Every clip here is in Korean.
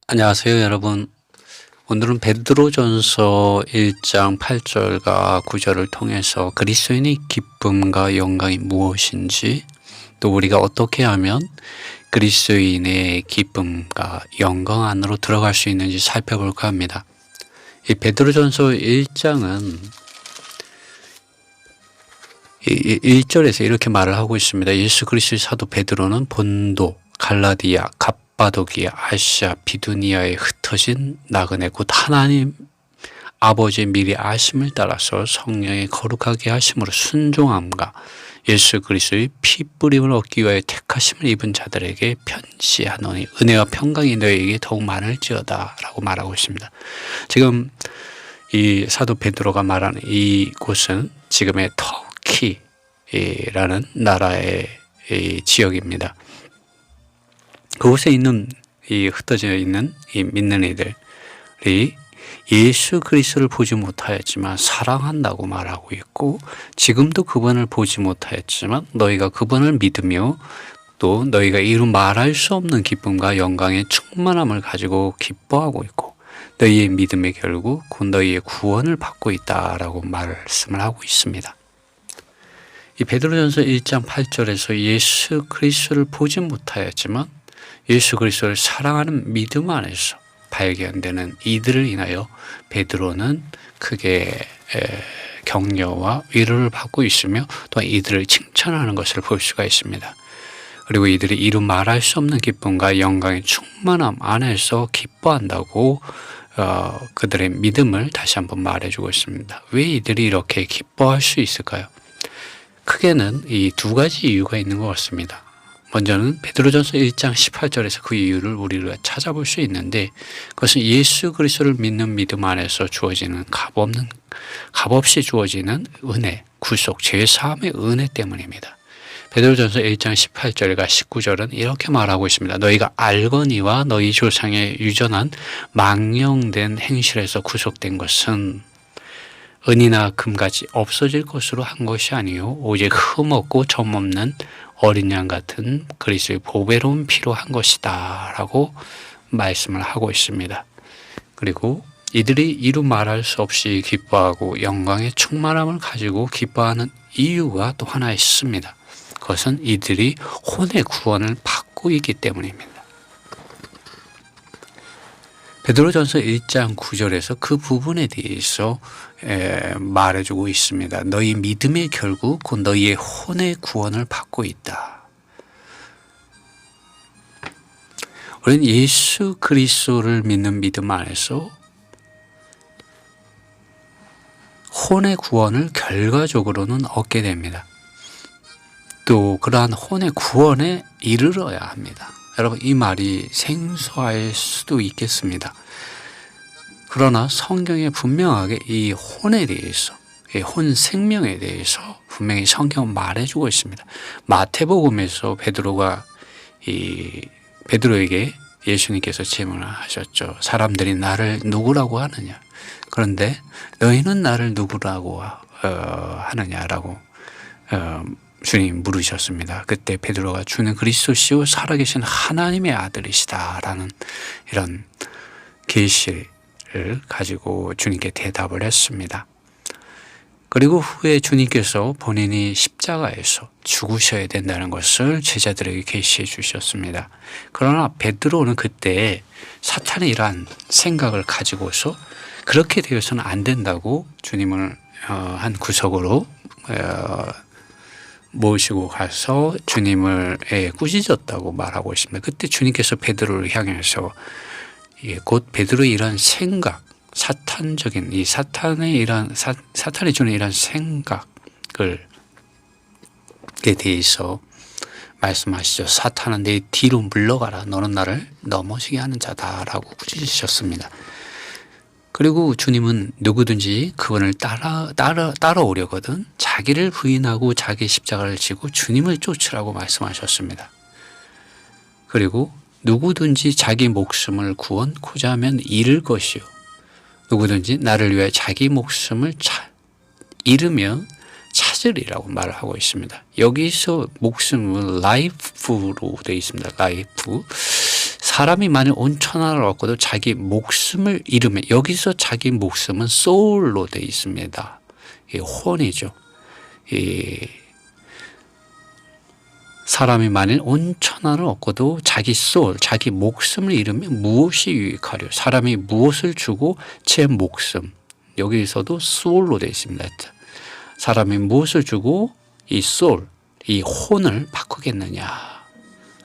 안녕하세요, 여러분. 오늘은 베드로전서 1장 8절과 9절을 통해서 그리스도인의 기쁨과 영광이 무엇인지, 또 우리가 어떻게 하면 그리스도인의 기쁨과 영광 안으로 들어갈 수 있는지 살펴볼까 합니다. 이 베드로전서 1장은 1절에서 이렇게 말을 하고 있습니다. 예수 그리스도의 사도 베드로는 본도, 갈라디아, 갑바도기아, 아시아, 비두니아에 흩어진 나그네 곧 하나님 아버지의 미리 아심을 따라서 성령의 거룩하게 하심으로 순종함과 예수 그리스도의 피 뿌림을 얻기 위하여 택하심을 입은 자들에게 편지하노니 은혜와 평강이 너희에게 더욱 많을지어다 라고 말하고 있습니다. 지금 이 사도 베드로가 말하는 이곳은 지금의 터키라는 나라의 지역입니다. 그곳에 있는 이 흩어져 있는 이 믿는 이들이 예수 그리스도를 보지 못하였지만 사랑한다고 말하고 있고, 지금도 그분을 보지 못하였지만 너희가 그분을 믿으며 또 너희가 이루 말할 수 없는 기쁨과 영광의 충만함을 가지고 기뻐하고 있고, 너희의 믿음의 결국 곧 너희의 구원을 받고 있다라고 말씀을 하고 있습니다. 이 베드로전서 1장 8절에서 예수 그리스도를 보지 못하였지만 예수 그리스도를 사랑하는 믿음 안에서 발견되는 이들을 인하여 베드로는 크게 격려와 위로를 받고 있으며 또 이들을 칭찬하는 것을 볼 수가 있습니다. 그리고 이들이 이루 말할 수 없는 기쁨과 영광의 충만함 안에서 기뻐한다고 그들의 믿음을 다시 한번 말해주고 있습니다. 왜 이들이 이렇게 기뻐할 수 있을까요? 크게는 이 두 가지 이유가 있는 것 같습니다. 먼저는 베드로전서 1장 18절에서 그 이유를 우리가 찾아볼 수 있는데, 그것은 예수 그리스도를 믿는 믿음 안에서 주어지는 값없이 주어지는 은혜, 구속, 죄사함의 은혜 때문입니다. 베드로전서 1장 18절과 19절은 이렇게 말하고 있습니다. 너희가 알거니와 너희 조상의 유전한 망령된 행실에서 구속된 것은 은이나 금같이 없어질 것으로 한 것이 아니요 오직 흠없고 점없는 어린 양 같은 그리스도의 보배로운 피로 한 것이다 라고 말씀을 하고 있습니다. 그리고 이들이 이루 말할 수 없이 기뻐하고 영광의 충만함을 가지고 기뻐하는 이유가 또 하나 있습니다. 그것은 이들이 혼의 구원을 받고 있기 때문입니다. 베드로전서 1장 9절에서 그 부분에 대해서 말해주고 있습니다. 너희 믿음의 결국 곧 너희의 혼의 구원을 받고 있다. 우리는 예수 그리스도를 믿는 믿음 안에서 혼의 구원을 결과적으로는 얻게 됩니다. 또 그러한 혼의 구원에 이르러야 합니다. 여러분, 이 말이 생소할 수도 있겠습니다. 그러나 성경에 분명하게 이 혼에 대해서, 이 혼 생명에 대해서 분명히 성경은 말해주고 있습니다. 마태복음에서 베드로에게 예수님께서 질문을 하셨죠. 사람들이 나를 누구라고 하느냐? 그런데 너희는 나를 누구라고 하느냐라고 주님 물으셨습니다. 그때 베드로가 주는 그리스도시요 살아계신 하나님의 아들이시다라는 이런 계시를 가지고 주님께 대답을 했습니다. 그리고 후에 주님께서 본인이 십자가에서 죽으셔야 된다는 것을 제자들에게 계시해 주셨습니다. 그러나 베드로는 그때 사탄의 이러한 생각을 가지고서 그렇게 되어서는 안 된다고 주님을 한 구석으로 모시고 가서 주님을 꾸짖었다고 말하고 있습니다. 그때 주님께서 베드로를 향해서 곧 베드로의 이런 생각, 사탄적인 이 사탄이 주는 이런 생각에 대해서 말씀하시죠. 사탄은 내 뒤로 물러가라. 너는 나를 넘어지게 하는 자다라고 꾸짖으셨습니다. 그리고 주님은 누구든지 그분을 따라오려거든 자기를 부인하고 자기 십자가를 지고 주님을 쫓으라고 말씀하셨습니다. 그리고 누구든지 자기 목숨을 구원코자 하면 잃을 것이요 누구든지 나를 위해 자기 목숨을 잃으면 찾으리라고 말을 하고 있습니다. 여기서 목숨은 라이프로 되어 있습니다. 라이프. 사람이 만일 온 천하를 얻고도 자기 목숨을 잃으면, 여기서 자기 목숨은 소울로 되어 있습니다. 이 혼이죠. 이 사람이 만일 온 천하를 얻고도 자기 소울, 자기 목숨을 잃으면 무엇이 유익하려? 사람이 무엇을 주고 제 목숨, 여기서도 소울로 되어 있습니다. 사람이 무엇을 주고 이 소울, 이 혼을 바꾸겠느냐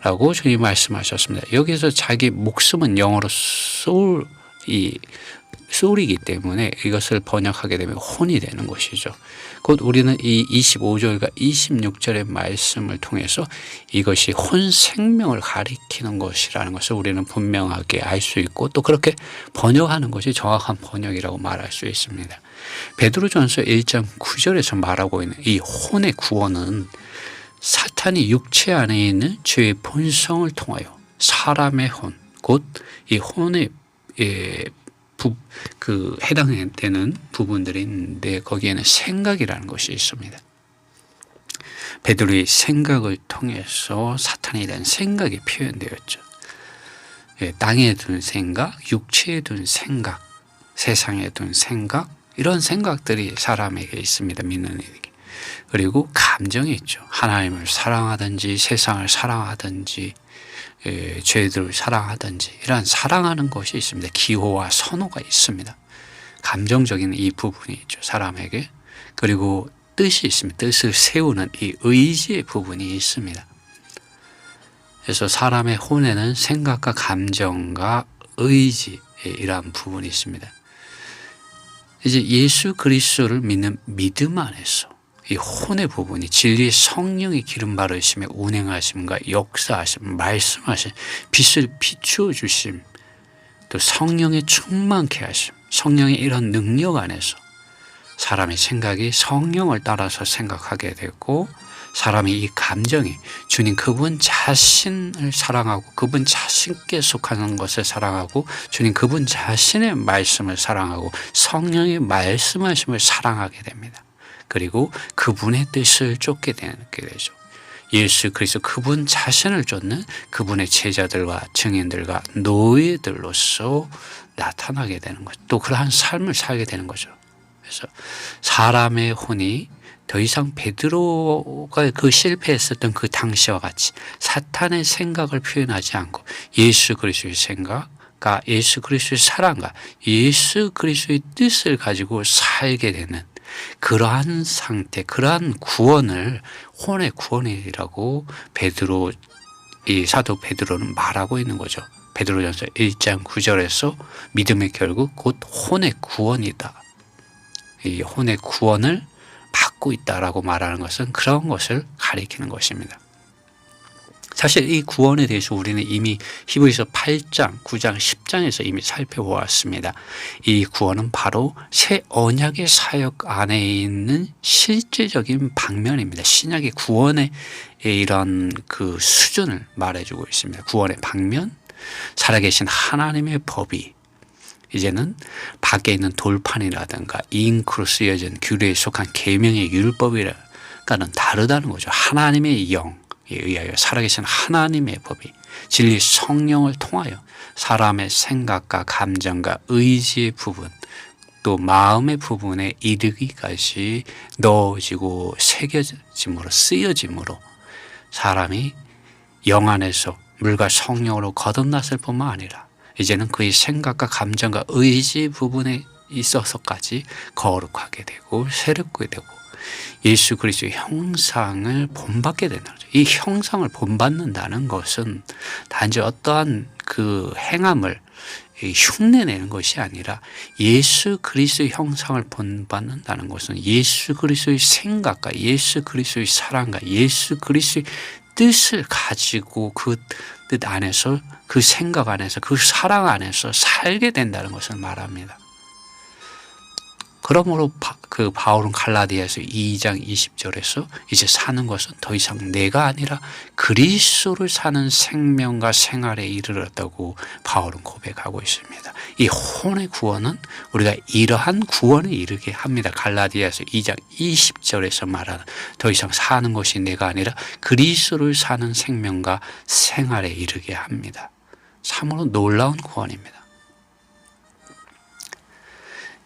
라고 주님 말씀하셨습니다. 여기서 자기 목숨은 영어로 소울이기 때문에 이것을 번역하게 되면 혼이 되는 것이죠. 곧 우리는 이 25절과 26절의 말씀을 통해서 이것이 혼 생명을 가리키는 것이라는 것을 우리는 분명하게 알 수 있고, 또 그렇게 번역하는 것이 정확한 번역이라고 말할 수 있습니다. 베드로전서 1장 9절에서 말하고 있는 이 혼의 구원은 사탄이 육체 안에 있는 죄의 본성을 통하여 사람의 혼, 곧 이 혼의 해당되는 부분들이 있는데, 거기에는 생각이라는 것이 있습니다. 베드로의 생각을 통해서 사탄에 대한 생각이 표현되었죠. 땅에 둔 생각, 육체에 둔 생각, 세상에 둔 생각, 이런 생각들이 사람에게 있습니다. 믿는 이에게. 그리고 감정이 있죠. 하나님을 사랑하든지 세상을 사랑하든지 죄들을 사랑하든지 이러한 사랑하는 것이 있습니다. 기호와 선호가 있습니다. 감정적인 이 부분이 있죠, 사람에게. 그리고 뜻이 있습니다. 뜻을 세우는 이 의지의 부분이 있습니다. 그래서 사람의 혼에는 생각과 감정과 의지, 이러한 부분이 있습니다. 이제 예수 그리스도를 믿는 믿음 안에서 이 혼의 부분이 진리의 성령의 기름 바르심에 운행하심과 역사하심, 말씀하심, 빛을 비추어 주심, 또 성령의 충만케 하심, 성령의 이런 능력 안에서 사람의 생각이 성령을 따라서 생각하게 되고, 사람의 이 감정이 주님 그분 자신을 사랑하고 그분 자신께 속하는 것을 사랑하고 주님 그분 자신의 말씀을 사랑하고 성령의 말씀하심을 사랑하게 됩니다. 그리고 그분의 뜻을 쫓게 되죠. 예수 그리스도 그분 자신을 쫓는 그분의 제자들과 증인들과 노예들로서 나타나게 되는 거죠. 또 그러한 삶을 살게 되는 거죠. 그래서 사람의 혼이 더 이상 베드로가 그 실패했었던 그 당시와 같이 사탄의 생각을 표현하지 않고 예수 그리스도의 생각과 예수 그리스도의 사랑과 예수 그리스도의 뜻을 가지고 살게 되는 그러한 상태, 그러한 구원을 혼의 구원이라고 이 사도 베드로는 말하고 있는 거죠. 베드로전서 1장 9절에서 믿음의 결국 곧 혼의 구원이다. 이 혼의 구원을 받고 있다라고 말하는 것은 그런 것을 가리키는 것입니다. 사실 이 구원에 대해서 우리는 이미 히브리서 8장, 9장, 10장에서 이미 살펴보았습니다. 이 구원은 바로 새 언약의 사역 안에 있는 실제적인 방면입니다. 신약의 구원의 이런 그 수준을 말해주고 있습니다. 구원의 방면, 살아계신 하나님의 법이 이제는 밖에 있는 돌판이라든가 잉크로 쓰여진 규례에 속한 계명의 율법이라는 다르다는 거죠. 하나님의 영에 의하여 살아계신 하나님의 법이 진리 성령을 통하여 사람의 생각과 감정과 의지의 부분, 또 마음의 부분에 이르기까지 넣어지고 새겨짐으로 쓰여짐으로 사람이 영 안에서 물과 성령으로 거듭났을 뿐만 아니라 이제는 그의 생각과 감정과 의지 부분에 있어서까지 거룩하게 되고 새롭게 되고 예수 그리스도의 형상을 본받게 되는 거죠. 이 형상을 본받는다는 것은 단지 어떠한 그 행함을 흉내내는 것이 아니라 예수 그리스도의 형상을 본받는다는 것은 예수 그리스도의 생각과 예수 그리스도의 사랑과 예수 그리스도의 뜻을 가지고 그 뜻 안에서 그 생각 안에서 그 사랑 안에서 살게 된다는 것을 말합니다. 그러므로 그 바울은 갈라디아서 2장 20절에서 이제 사는 것은 더 이상 내가 아니라 그리스도를 사는 생명과 생활에 이르렀다고 바울은 고백하고 있습니다. 이 혼의 구원은 우리가 이러한 구원에 이르게 합니다. 갈라디아서 2장 20절에서 말하는 더 이상 사는 것이 내가 아니라 그리스도를 사는 생명과 생활에 이르게 합니다. 참으로 놀라운 구원입니다.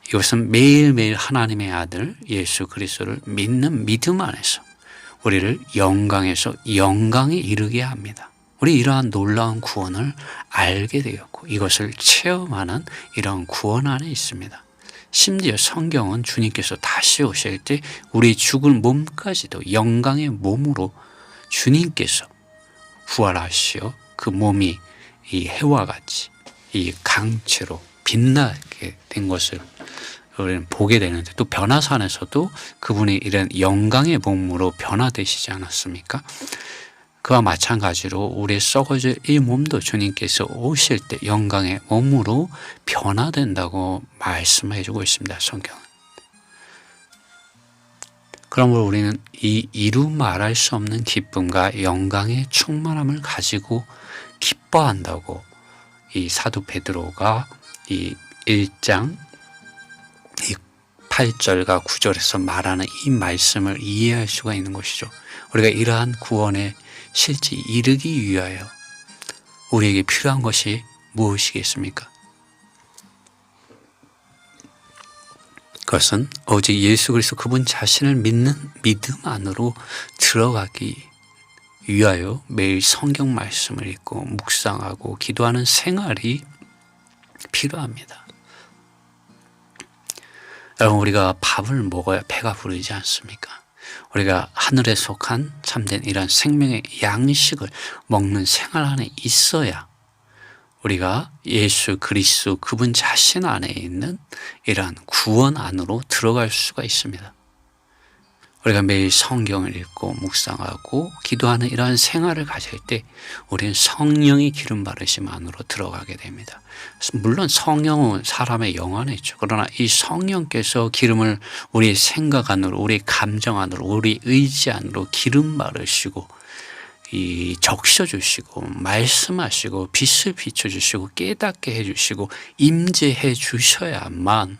이것은 매일매일 하나님의 아들 예수 그리스도를 믿는 믿음 안에서 우리를 영광에서 영광에 이르게 합니다. 우리 이러한 놀라운 구원을 알게 되었고 이것을 체험하는 이러한 구원 안에 있습니다. 심지어 성경은 주님께서 다시 오실 때 우리 죽을 몸까지도 영광의 몸으로 주님께서 부활하시어 그 몸이 이 해와 같이 이 강체로 빛나게 된 것을 우리는 보게 되는데, 또 변화산에서도 그분이 이런 영광의 몸으로 변화되시지 않았습니까? 그와 마찬가지로 우리의 썩어질 이 몸도 주님께서 오실 때 영광의 몸으로 변화된다고 말씀해 주고 있습니다. 성경은. 그러므로 우리는 이 이루 말할 수 없는 기쁨과 영광의 충만함을 가지고 기뻐한다고 이 사도 베드로가 이 1장 이 8절과 9절에서 말하는 이 말씀을 이해할 수가 있는 것이죠. 우리가 이러한 구원에 실제 이르기 위하여 우리에게 필요한 것이 무엇이겠습니까? 그것은 오직 예수 그리스도 그분 자신을 믿는 믿음 안으로 들어가기 위하여 매일 성경 말씀을 읽고 묵상하고 기도하는 생활이 필요합니다. 여러분, 우리가 밥을 먹어야 배가 부르지 않습니까? 우리가 하늘에 속한 참된 이런 생명의 양식을 먹는 생활 안에 있어야 우리가 예수 그리스도 그분 자신 안에 있는 이러한 구원 안으로 들어갈 수가 있습니다. 우리가 매일 성경을 읽고 묵상하고 기도하는 이러한 생활을 가질 때 우리는 성령의 기름 바르심 안으로 들어가게 됩니다. 물론 성령은 사람의 영 안에 있죠. 그러나 이 성령께서 기름을 우리의 생각 안으로, 우리의 감정 안으로, 우리 의지 안으로 기름 바르시고 이 적셔주시고 말씀하시고 빛을 비춰주시고 깨닫게 해주시고 임재해 주셔야만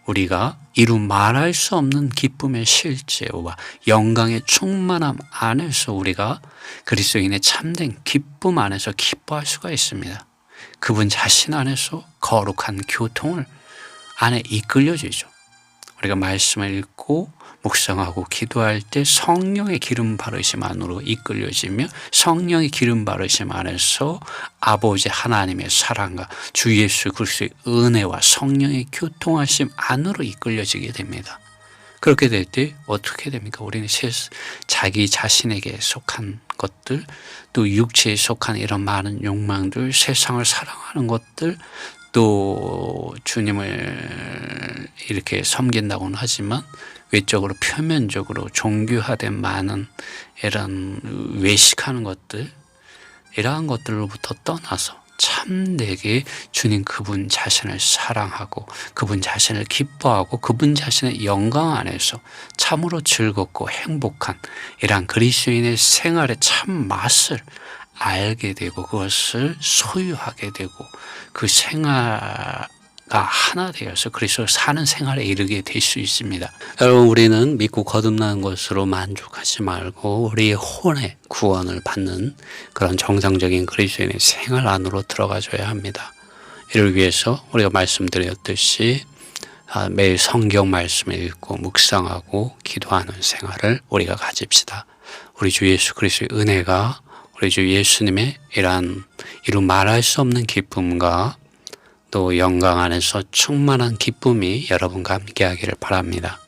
우리가 이루 말할 수 없는 기쁨의 실제와 영광의 충만함 안에서 우리가 그리스도인의 참된 기쁨 안에서 기뻐할 수가 있습니다. 그분 자신 안에서 거룩한 교통을 안에 이끌려지죠. 우리가 말씀을 읽고 묵상하고 기도할 때 성령의 기름 바르심 안으로 이끌려지며 성령의 기름 바르심 안에서 아버지 하나님의 사랑과 주 예수 그리스도의 은혜와 성령의 교통하심 안으로 이끌려지게 됩니다. 그렇게 될 때 어떻게 됩니까? 우리는 자기 자신에게 속한 것들, 또 육체에 속한 이런 많은 욕망들, 세상을 사랑하는 것들, 또 주님을 이렇게 섬긴다고는 하지만 외적으로 표면적으로 종교화된 많은 이런 외식하는 것들, 이러한 것들로부터 떠나서 참되게 주님 그분 자신을 사랑하고 그분 자신을 기뻐하고 그분 자신의 영광 안에서 참으로 즐겁고 행복한 이러한 그리스도인의 생활의 참 맛을 알게 되고 그것을 소유하게 되고 그 생활 하나 되어서 그리스도 사는 생활에 이르게 될 수 있습니다. 여러분, 우리는 믿고 거듭난 것으로 만족하지 말고 우리의 혼의 구원을 받는 그런 정상적인 그리스도인의 생활 안으로 들어가줘야 합니다. 이를 위해서 우리가 말씀드렸듯이 매일 성경 말씀을 읽고 묵상하고 기도하는 생활을 우리가 가집시다. 우리 주 예수 그리스도의 은혜가 우리 주 예수님의 이루 말할 수 없는 기쁨과 또 영광 안에서 충만한 기쁨이 여러분과 함께 하기를 바랍니다.